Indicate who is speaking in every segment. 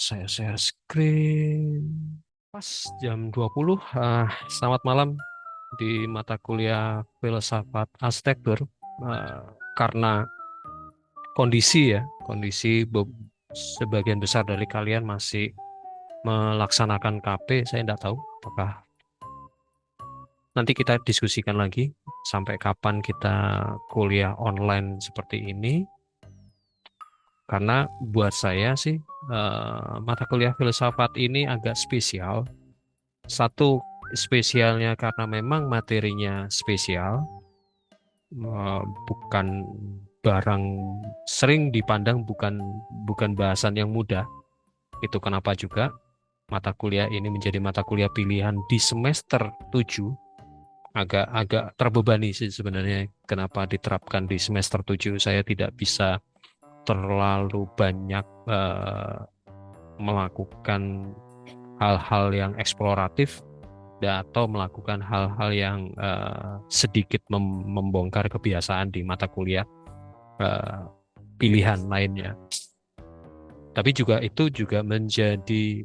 Speaker 1: Saya share screen. Pas jam 20. Selamat malam di mata kuliah Filsafat Arsitektur. Eh, karena kondisi sebagian besar dari kalian masih melaksanakan KP, saya tidak tahu apakah nanti kita diskusikan lagi sampai kapan kita kuliah online seperti ini. Karena buat saya sih mata kuliah filsafat ini agak spesial. Satu spesialnya karena memang materinya spesial, bukan barang sering dipandang, bukan bukan bahasan yang mudah. Itu kenapa juga mata kuliah ini menjadi mata kuliah pilihan di semester 7. Agak terbebani sih sebenarnya kenapa diterapkan di semester 7. Saya tidak bisa terlalu banyak melakukan hal-hal yang eksploratif atau melakukan hal-hal yang sedikit membongkar kebiasaan di mata kuliah eh, pilihan lainnya. Tapi juga itu juga menjadi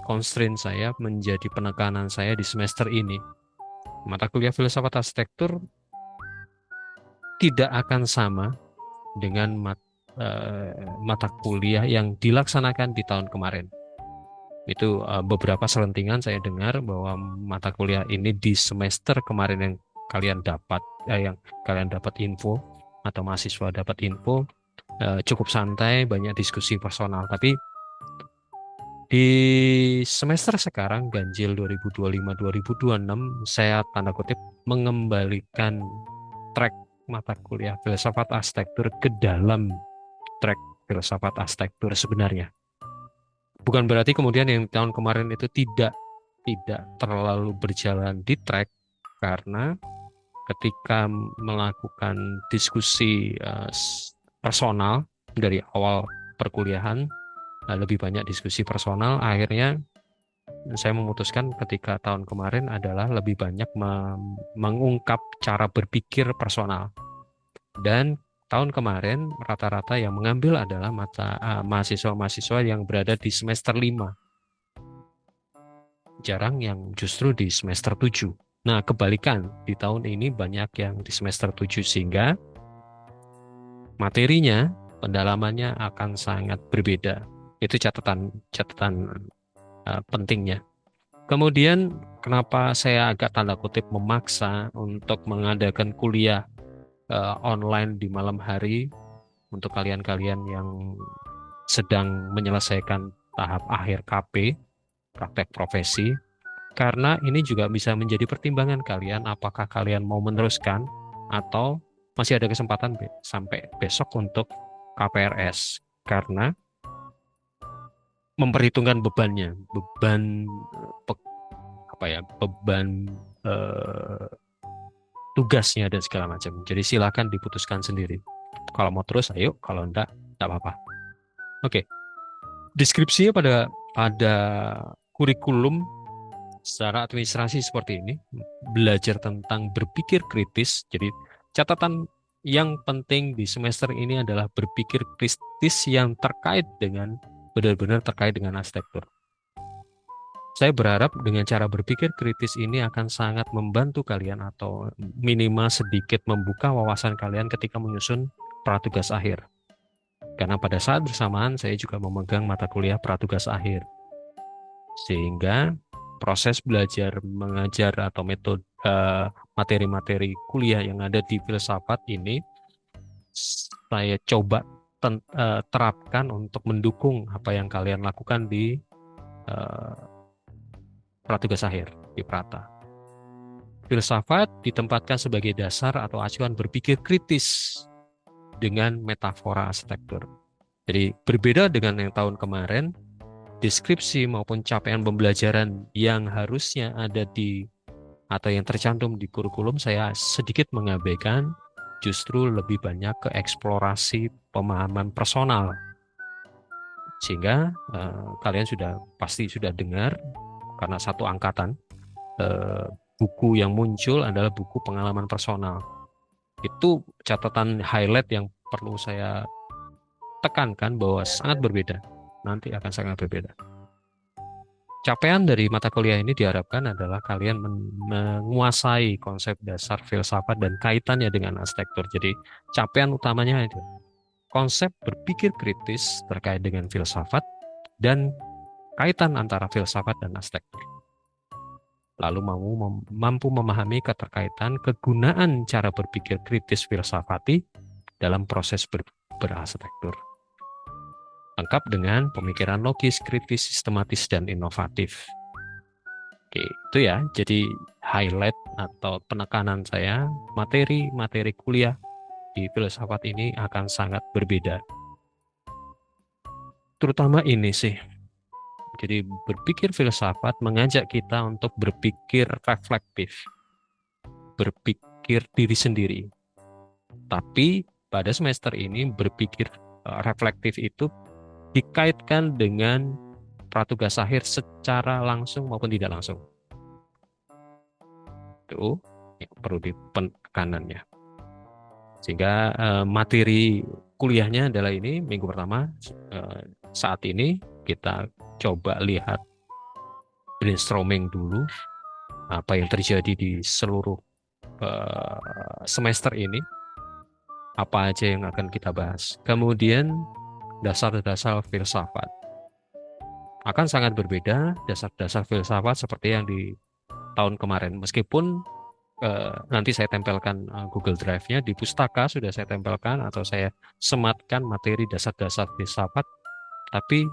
Speaker 1: constraint saya, menjadi penekanan saya di semester ini. Mata kuliah filsafat arsitektur tidak akan sama dengan mata kuliah yang dilaksanakan di tahun kemarin. Itu beberapa selentingan saya dengar bahwa mata kuliah ini di semester kemarin yang kalian dapat info atau mahasiswa dapat info cukup santai, banyak diskusi personal. Tapi di semester sekarang ganjil 2025-2026 saya tanda kutip mengembalikan track mata kuliah filsafat arsitektur ke dalam track filsafat arsitektur sebenarnya. Bukan berarti kemudian yang tahun kemarin itu tidak terlalu berjalan di track, karena ketika melakukan diskusi personal dari awal perkuliahan, lebih banyak diskusi personal, akhirnya saya memutuskan ketika tahun kemarin adalah lebih banyak mengungkap cara berpikir personal. Dan tahun kemarin rata-rata yang mengambil adalah mahasiswa-mahasiswa yang berada di semester 5. Jarang yang justru di semester 7. Nah, kebalikan, di tahun ini banyak yang di semester 7 sehingga materinya, pendalamannya akan sangat berbeda. Itu catatan pentingnya. Kemudian, kenapa saya agak tanda kutip memaksa untuk mengadakan kuliah online di malam hari untuk kalian-kalian yang sedang menyelesaikan tahap akhir KP, praktek profesi, karena ini juga bisa menjadi pertimbangan kalian apakah kalian mau meneruskan atau masih ada kesempatan sampai besok untuk KPRS, karena memperhitungkan beban beban eh, tugasnya dan segala macam. Jadi silakan diputuskan sendiri. Kalau mau terus ayo, kalau enggak apa-apa. Oke, deskripsinya pada kurikulum secara administrasi seperti ini, belajar tentang berpikir kritis. Jadi catatan yang penting di semester ini adalah berpikir kritis yang benar-benar terkait dengan arsitektur. Saya berharap dengan cara berpikir kritis ini akan sangat membantu kalian atau minimal sedikit membuka wawasan kalian ketika menyusun pratugas akhir. Karena pada saat bersamaan saya juga memegang mata kuliah pratugas akhir. Sehingga proses belajar mengajar atau metode materi-materi kuliah yang ada di filsafat ini saya coba terapkan untuk mendukung apa yang kalian lakukan di uh, pratugas akhir di Prata. Filsafat ditempatkan sebagai dasar atau acuan berpikir kritis dengan metafora arsitektur. Jadi berbeda dengan yang tahun kemarin, deskripsi maupun capaian pembelajaran yang harusnya ada di atau yang tercantum di kurikulum saya sedikit mengabaikan, justru lebih banyak ke eksplorasi pemahaman personal. Sehingga kalian pasti sudah dengar, karena satu angkatan, eh, buku yang muncul adalah buku pengalaman personal. Itu catatan highlight yang perlu saya tekankan bahwa sangat berbeda. Nanti akan sangat berbeda. Capaian dari mata kuliah ini diharapkan adalah kalian menguasai konsep dasar filsafat dan kaitannya dengan arsitektur. Jadi capaian utamanya itu konsep berpikir kritis terkait dengan filsafat dan kaitan antara filsafat dan arsitektur. Lalu mampu memahami keterkaitan kegunaan cara berpikir kritis filsafati dalam proses berarsitektur. Lengkap dengan pemikiran logis, kritis, sistematis, dan inovatif. Oke, itu ya. Jadi highlight atau penekanan saya, materi kuliah di filsafat ini akan sangat berbeda. Terutama ini sih. Jadi berpikir filsafat mengajak kita untuk berpikir reflektif, berpikir diri sendiri. Tapi pada semester ini berpikir reflektif itu dikaitkan dengan pratugas akhir secara langsung maupun tidak langsung. Itu yang perlu dipenekanannya. Sehingga materi kuliahnya adalah ini minggu pertama. Saat ini kita coba lihat brainstorming dulu apa yang terjadi di seluruh semester ini, apa aja yang akan kita bahas. Kemudian dasar-dasar filsafat akan sangat berbeda. Dasar-dasar filsafat seperti yang di tahun kemarin, meskipun nanti saya tempelkan Google Drive-nya di pustaka, sudah saya tempelkan atau saya sematkan materi dasar-dasar filsafat, tapi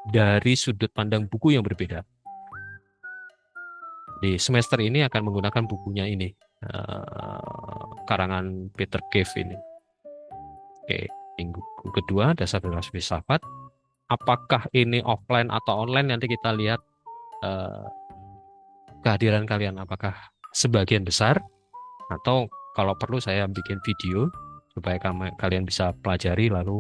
Speaker 1: dari sudut pandang buku yang berbeda. Di semester ini akan menggunakan bukunya ini, karangan Peter Cave ini. Oke, minggu kedua dasar-dasar filsafat. Apakah ini offline atau online, nanti kita lihat kehadiran kalian apakah sebagian besar, atau kalau perlu saya bikin video supaya kalian bisa pelajari lalu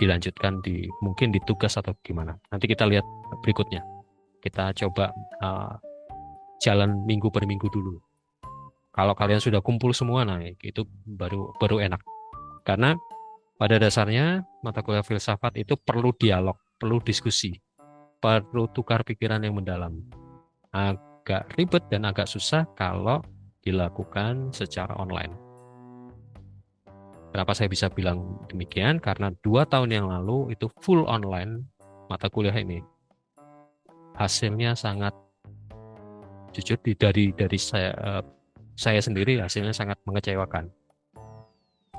Speaker 1: dilanjutkan mungkin di tugas atau gimana. Nanti kita lihat berikutnya. Kita coba jalan minggu per minggu dulu. Kalau kalian sudah kumpul semua, nah itu baru enak. Karena pada dasarnya mata kuliah filsafat itu perlu dialog, perlu diskusi, perlu tukar pikiran yang mendalam. Agak ribet dan agak susah kalau dilakukan secara online. Kenapa saya bisa bilang demikian? Karena 2 tahun yang lalu itu full online mata kuliah ini. Hasilnya sangat, jujur dari saya sendiri hasilnya sangat mengecewakan.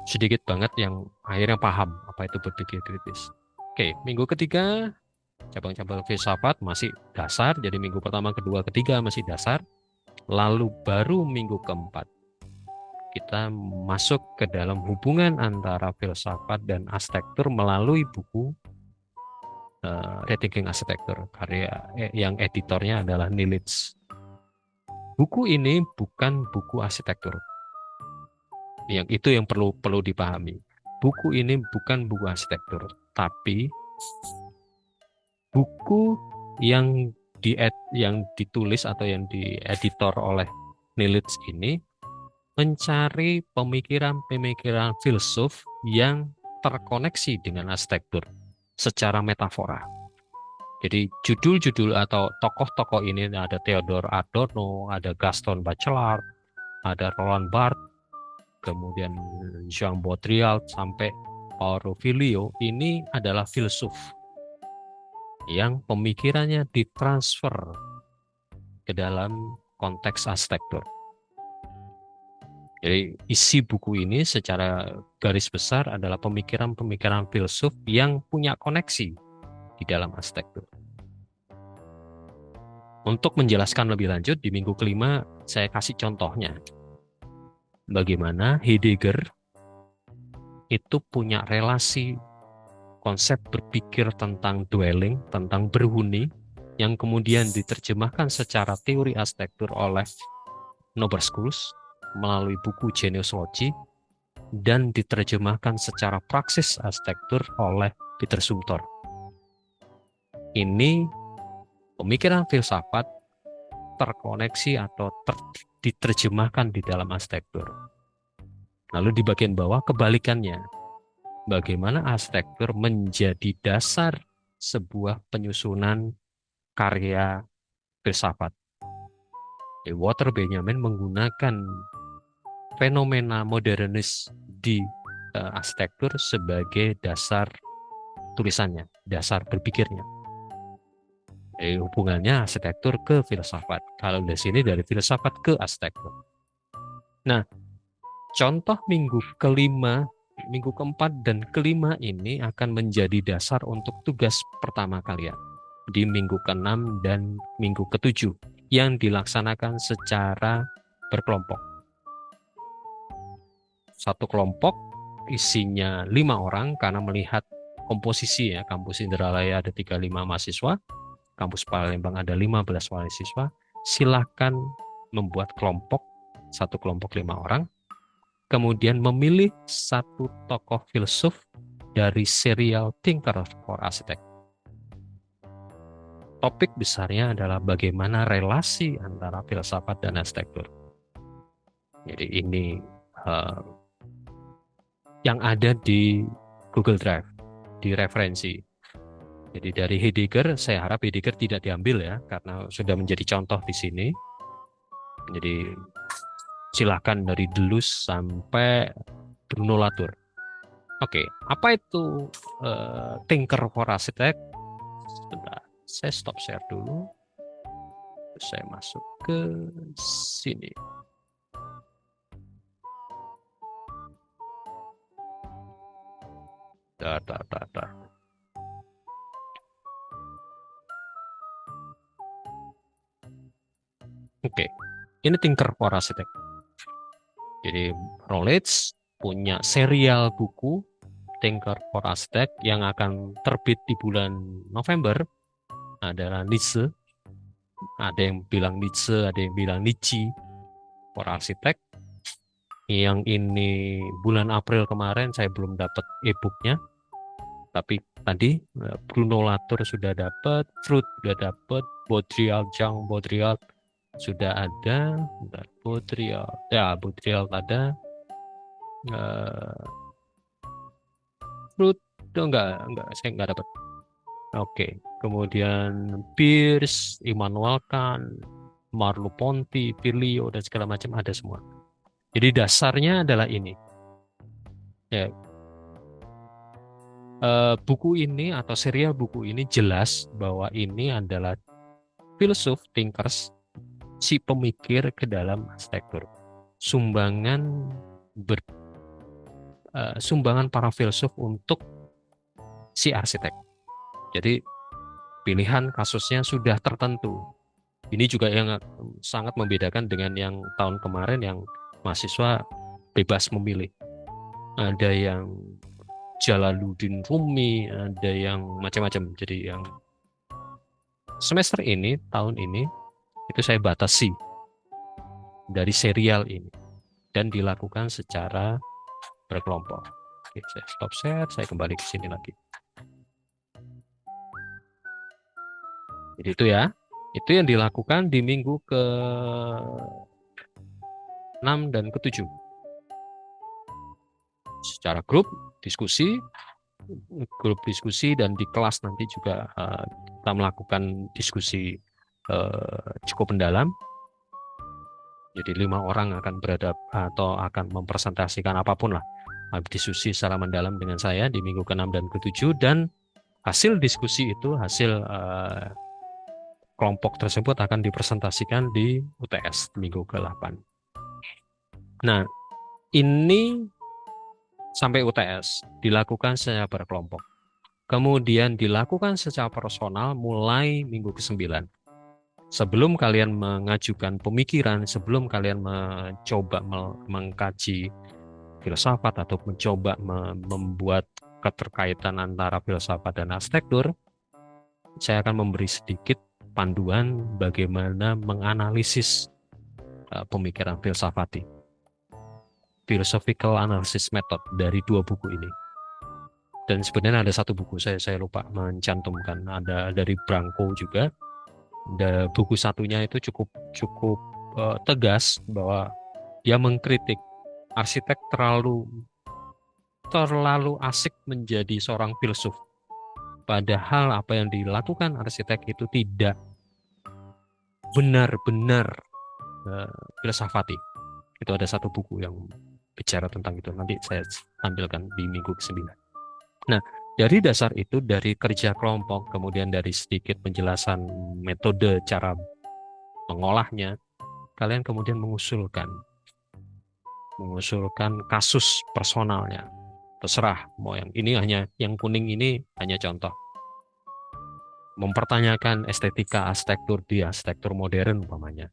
Speaker 1: Sedikit banget yang akhirnya paham apa itu berpikir kritis. Oke, minggu ketiga cabang-cabang filsafat masih dasar, jadi minggu pertama, kedua, ketiga masih dasar. Lalu baru minggu keempat kita masuk ke dalam hubungan antara filsafat dan arsitektur melalui buku Rethinking Architecture, karya yang editornya adalah Nilits. Buku ini bukan buku arsitektur. Yang itu yang perlu dipahami. Buku ini bukan buku arsitektur, tapi buku yang ditulis atau yang dieditor oleh Nilits ini mencari pemikiran-pemikiran filsuf yang terkoneksi dengan arsitektur secara metafora. Jadi judul-judul atau tokoh-tokoh ini ada Theodor Adorno, ada Gaston Bachelard, ada Roland Barthes, kemudian Jean Baudrillard sampai Paulo Filio. Ini adalah filsuf yang pemikirannya ditransfer ke dalam konteks arsitektur. Jadi isi buku ini secara garis besar adalah pemikiran-pemikiran filsuf yang punya koneksi di dalam arsitektur. Untuk menjelaskan lebih lanjut, di minggu kelima saya kasih contohnya. Bagaimana Heidegger itu punya relasi konsep berpikir tentang dwelling, tentang berhuni, yang kemudian diterjemahkan secara teori arsitektur oleh Norbert Schulz melalui buku Genius Loci dan diterjemahkan secara praksis arsitektur oleh Peter Zumthor. Ini pemikiran filsafat terkoneksi atau diterjemahkan di dalam arsitektur. Lalu di bagian bawah kebalikannya. bagaimana arsitektur menjadi dasar sebuah penyusunan karya filsafat. Walter Benjamin menggunakan fenomena modernis di arsitektur sebagai dasar tulisannya, dasar berpikirnya. Hubungannya arsitektur ke filsafat. Kalau di sini dari filsafat ke arsitektur. Nah, contoh minggu kelima, minggu keempat dan kelima ini akan menjadi dasar untuk tugas pertama kalian di minggu keenam dan minggu ketujuh yang dilaksanakan secara berkelompok. Satu kelompok isinya 5 orang karena melihat komposisi ya, kampus Indralaya ada 35 mahasiswa, kampus Palembang ada 15 mahasiswa, silakan membuat kelompok, satu kelompok 5 orang, kemudian memilih satu tokoh filsuf dari serial Thinker for Architect. Topik besarnya adalah bagaimana relasi antara filsafat dan arsitektur. Jadi ini yang ada di Google Drive, di referensi. Jadi dari Heidegger, saya harap Heidegger tidak diambil ya, karena sudah menjadi contoh di sini. Jadi silahkan dari Deleuze sampai Bruno Latour. Oke, apa itu Thinker for Architect? Sebentar, saya stop share dulu. Saya masuk ke sini. Oke, ini Thinker for Architect. Jadi Routledge punya serial buku Thinker for Architect yang akan terbit di bulan November. Adalah Nietzsche. Ada yang bilang Nietzsche, ada yang bilang Nietzsche for Architect. Yang ini bulan April kemarin saya belum dapat e-booknya. Tapi tadi Bruno Latour sudah dapat, Freud sudah dapat, Baudrillard, Jean Baudrillard sudah ada, Baudrillard ada, Freud enggak, saya enggak dapat. Oke, kemudian Peirce, Immanuel Kant, Merleau-Ponty, Virlio dan segala macam ada semua. Jadi dasarnya adalah ini. Ya, buku ini atau serial buku ini jelas bahwa ini adalah filsuf, thinkers, si pemikir ke dalam arsitektur. Sumbangan para filsuf untuk si arsitek. Jadi pilihan kasusnya sudah tertentu. Ini juga yang sangat membedakan dengan yang tahun kemarin yang mahasiswa bebas memilih. Ada yang Jalaluddin Rumi, ada yang macam-macam. Jadi yang semester ini, tahun ini, itu saya batasi dari serial ini dan dilakukan secara berkelompok. Oke, saya stop share, saya kembali ke sini lagi. Jadi itu ya, itu yang dilakukan di minggu ke-6 dan ke-7. Secara grup diskusi dan di kelas nanti juga kita melakukan diskusi cukup mendalam. Jadi 5 orang akan beradab atau akan mempresentasikan apapun lah, diskusi secara mendalam dengan saya di minggu ke-6 dan ke-7, dan hasil diskusi itu, hasil kelompok tersebut akan dipresentasikan di UTS minggu ke-8. Nah, ini sampai UTS dilakukan secara berkelompok. Kemudian dilakukan secara personal mulai minggu ke-9. Sebelum kalian mengajukan pemikiran, sebelum kalian mencoba mengkaji filsafat atau mencoba membuat keterkaitan antara filsafat dan arsitektur, saya akan memberi sedikit panduan bagaimana menganalisis pemikiran filsafati. Philosophical Analysis Method dari 2 buku ini. Dan sebenarnya ada satu buku saya lupa mencantumkan, ada dari Branco juga. Buku satunya itu cukup tegas bahwa dia mengkritik arsitek terlalu terlalu asik menjadi seorang filsuf. Padahal apa yang dilakukan arsitek itu tidak benar-benar filsafati. Itu ada satu buku yang bicara tentang itu. Nanti saya tampilkan di minggu ke-9. Nah, dari dasar itu, dari kerja kelompok, kemudian dari sedikit penjelasan metode cara mengolahnya, kalian kemudian mengusulkan kasus personalnya. Terserah, mau yang ini hanya, yang kuning ini hanya contoh. Mempertanyakan estetika arsitektur di arsitektur modern umpamanya.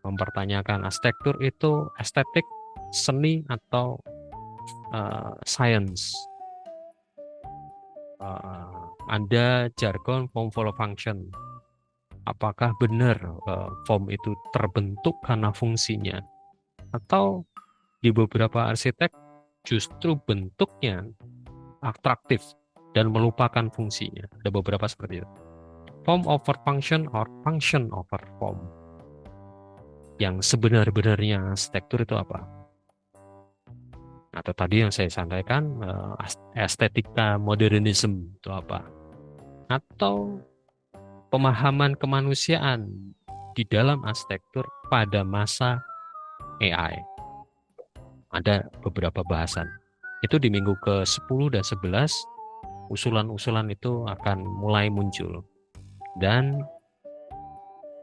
Speaker 1: Mempertanyakan arsitektur itu estetik, seni, atau science. Ada jargon form follow function. Apakah benar form itu terbentuk karena fungsinya? Atau di beberapa arsitek justru bentuknya atraktif dan melupakan fungsinya. Ada beberapa seperti itu. Form over function or function over form. Yang sebenar-benarnya arsitektur itu apa? Atau tadi yang saya sampaikan, estetika modernisme itu apa? Atau pemahaman kemanusiaan di dalam arsitektur pada masa AI. Ada beberapa bahasan. Itu di minggu ke-10 dan 11, usulan-usulan itu akan mulai muncul. Dan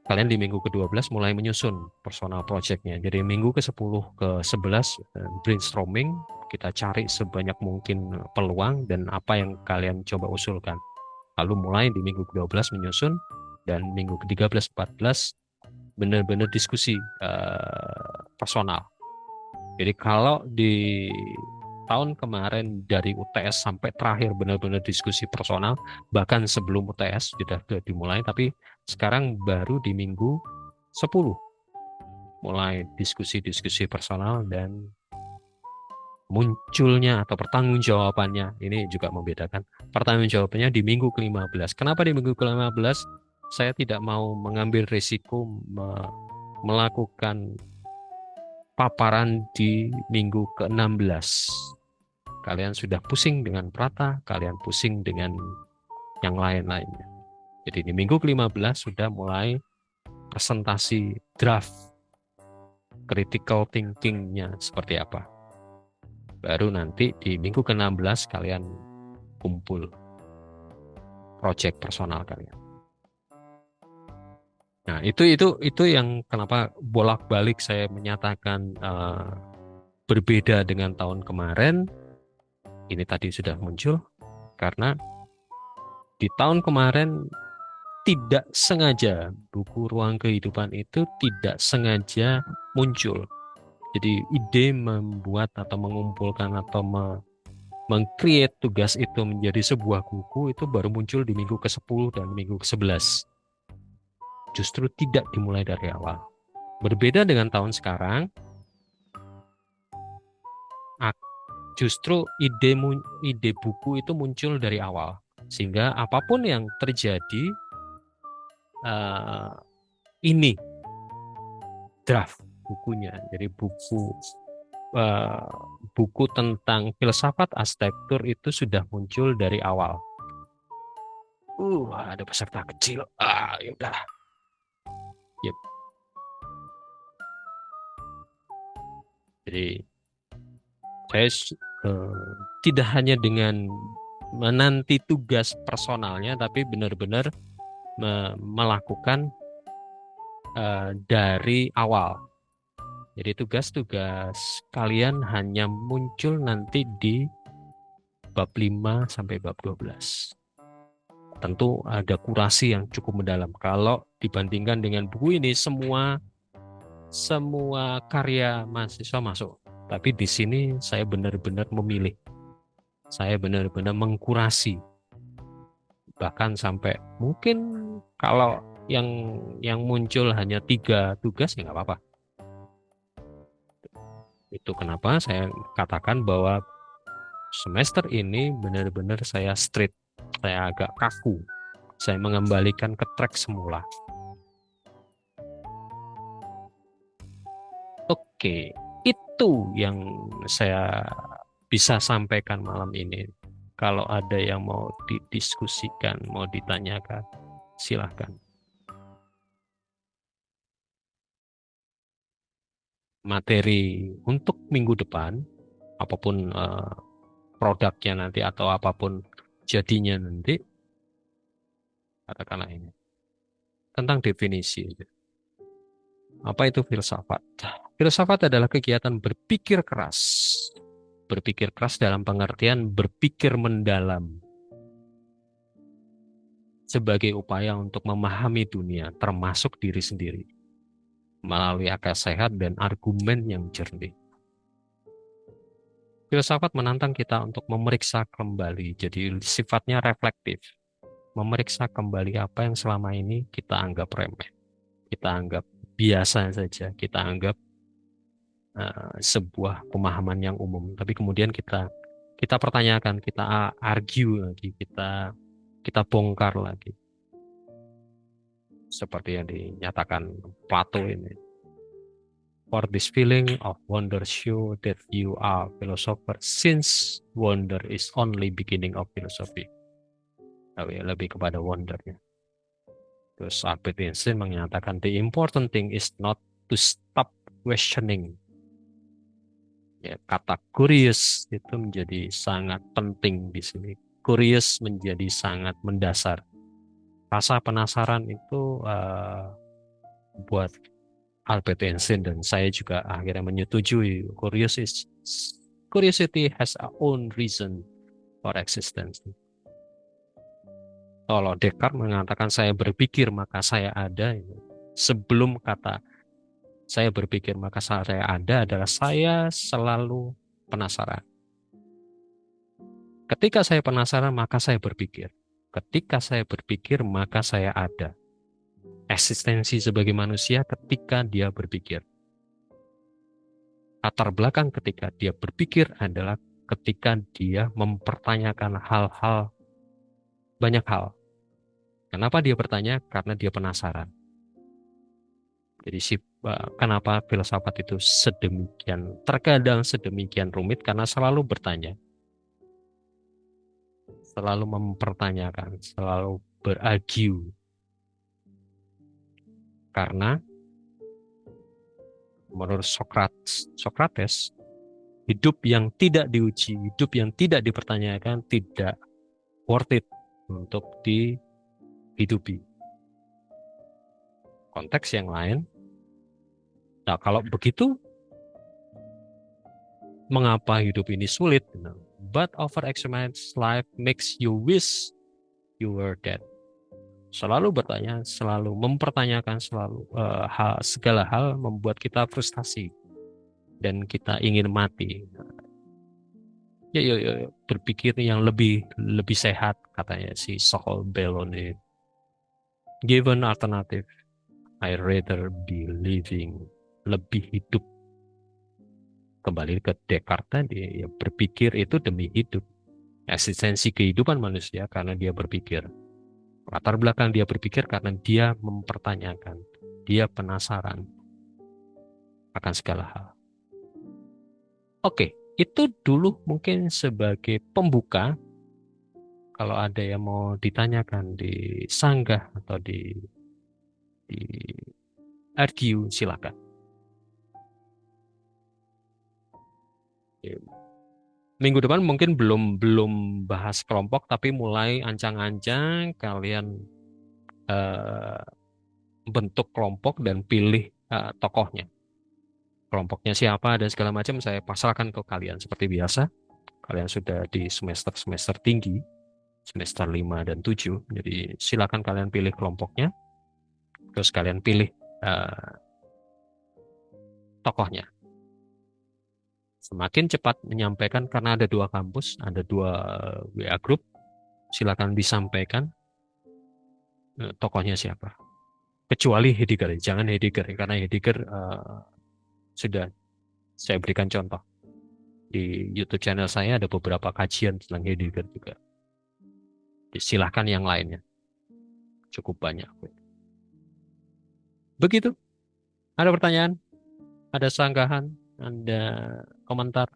Speaker 1: kalian di minggu ke-12 mulai menyusun personal project-nya. Jadi minggu ke-10 ke-11 brainstorming, kita cari sebanyak mungkin peluang dan apa yang kalian coba usulkan. Lalu mulai di minggu ke-12 menyusun, dan minggu ke-13, 14 benar-benar diskusi personal. Jadi kalau di tahun kemarin dari UTS sampai terakhir benar-benar diskusi personal, bahkan sebelum UTS sudah dimulai, tapi sekarang baru di minggu 10 mulai diskusi-diskusi personal, dan munculnya atau pertanggungjawabannya ini juga membedakan. Pertanggungjawabannya di minggu ke-15. Kenapa di minggu ke-15? Saya tidak mau mengambil risiko melakukan paparan di minggu ke-16. Kalian sudah pusing dengan Prata, kalian pusing dengan yang lain-lainnya. Jadi di minggu ke-15 sudah mulai presentasi draft critical thinking-nya seperti apa. Baru nanti di minggu ke-16 kalian kumpul project personal kalian. Nah, itu yang kenapa bolak-balik saya menyatakan berbeda dengan tahun kemarin. Ini tadi sudah muncul karena di tahun kemarin tidak sengaja buku Ruang Kehidupan itu tidak sengaja muncul. Jadi ide membuat atau mengumpulkan atau meng-create tugas itu menjadi sebuah buku itu baru muncul di minggu ke-10 dan minggu ke-11. Justru tidak dimulai dari awal. Berbeda dengan tahun sekarang, justru ide buku itu muncul dari awal. Sehingga apapun yang terjadi, ini draft bukunya. Jadi buku tentang filsafat arsitektur itu sudah muncul dari awal. Ada peserta kecil. Ya udah. Yep. Jadi saya tidak hanya dengan menanti tugas personalnya, tapi benar-benar melakukan dari awal. Jadi tugas-tugas kalian hanya muncul nanti di bab 5 sampai bab 12. Tentu ada kurasi yang cukup mendalam. Kalau dibandingkan dengan buku ini, semua karya mahasiswa masuk. Tapi di sini saya benar-benar memilih. Saya benar-benar mengkurasi. Bahkan sampai mungkin kalau yang muncul hanya 3 tugas, ya nggak apa-apa. Itu kenapa saya katakan bahwa semester ini benar-benar saya strict, saya agak kaku. Saya mengembalikan ke track semula. Oke, itu yang saya bisa sampaikan malam ini. Kalau ada yang mau didiskusikan, mau ditanyakan, silahkan. Materi untuk minggu depan, apapun produknya nanti atau apapun jadinya nanti, katakanlah ini, tentang definisi. Apa itu filsafat? Filsafat adalah kegiatan berpikir keras. Berpikir keras dalam pengertian berpikir mendalam sebagai upaya untuk memahami dunia, termasuk diri sendiri, melalui akal sehat dan argumen yang jernih. Filsafat menantang kita untuk memeriksa kembali, jadi sifatnya reflektif. Memeriksa kembali apa yang selama ini kita anggap remeh, kita anggap biasa saja, kita anggap sebuah pemahaman yang umum. Tapi kemudian kita pertanyakan, kita argue lagi, kita bongkar lagi. Seperti yang dinyatakan Plato ini. For this feeling of wonder show that you are philosopher, since wonder is only beginning of philosophy. Lebih kepada wondernya. Terus Albert Einstein menyatakan the important thing is not to stop questioning. Ya, kata curious itu menjadi sangat penting di sini. Curious menjadi sangat mendasar. Rasa penasaran itu buat Albert Einstein dan saya juga akhirnya menyetujui curiosity has a own reason for existence. Kalau Descartes mengatakan saya berpikir maka saya ada, sebelum kata saya berpikir maka saya ada adalah saya selalu penasaran. Ketika saya penasaran maka saya berpikir. Ketika saya berpikir maka saya ada. Eksistensi sebagai manusia ketika dia berpikir. Latar belakang ketika dia berpikir adalah ketika dia mempertanyakan hal-hal, banyak hal. Kenapa dia bertanya? Karena dia penasaran. Jadi kenapa filsafat itu terkadang sedemikian rumit? Karena selalu bertanya, selalu mempertanyakan, selalu berargue. Karena menurut Socrates, hidup yang tidak diuji, hidup yang tidak dipertanyakan, tidak worth it untuk dihidupi. Konteks yang lain, nah kalau begitu, mengapa hidup ini sulit? But over-examined life makes you wish you were dead. Selalu bertanya, selalu mempertanyakan, segala hal membuat kita frustasi dan kita ingin mati. Ya, berpikir yang lebih sehat, katanya si Saul Bellow. Given alternative, I rather be living, lebih hidup. Kembali ke Descartes tadi, ya, berpikir itu demi hidup. Eksistensi kehidupan manusia karena dia berpikir. Latar belakang dia berpikir karena dia mempertanyakan, dia penasaran akan segala hal. Oke, itu dulu mungkin sebagai pembuka. Kalau ada yang mau ditanyakan, disanggah atau di argue, silakan. Minggu depan mungkin belum bahas kelompok, tapi mulai ancang-ancang kalian bentuk kelompok dan pilih tokohnya. Kelompoknya siapa dan segala macam saya pasrahkan ke kalian seperti biasa. Kalian sudah di semester tinggi, semester 5 dan 7. Jadi silakan kalian pilih kelompoknya. Terus kalian pilih tokohnya. Semakin cepat menyampaikan karena ada 2 kampus, ada 2 WA group. Silakan disampaikan tokohnya siapa. Kecuali Heidegger, jangan Heidegger karena Heidegger sudah saya berikan contoh. Di YouTube channel saya ada beberapa kajian tentang Heidegger juga. Silahkan yang lainnya. Cukup banyak. Begitu. Ada pertanyaan? Ada sanggahan? Ada komentar?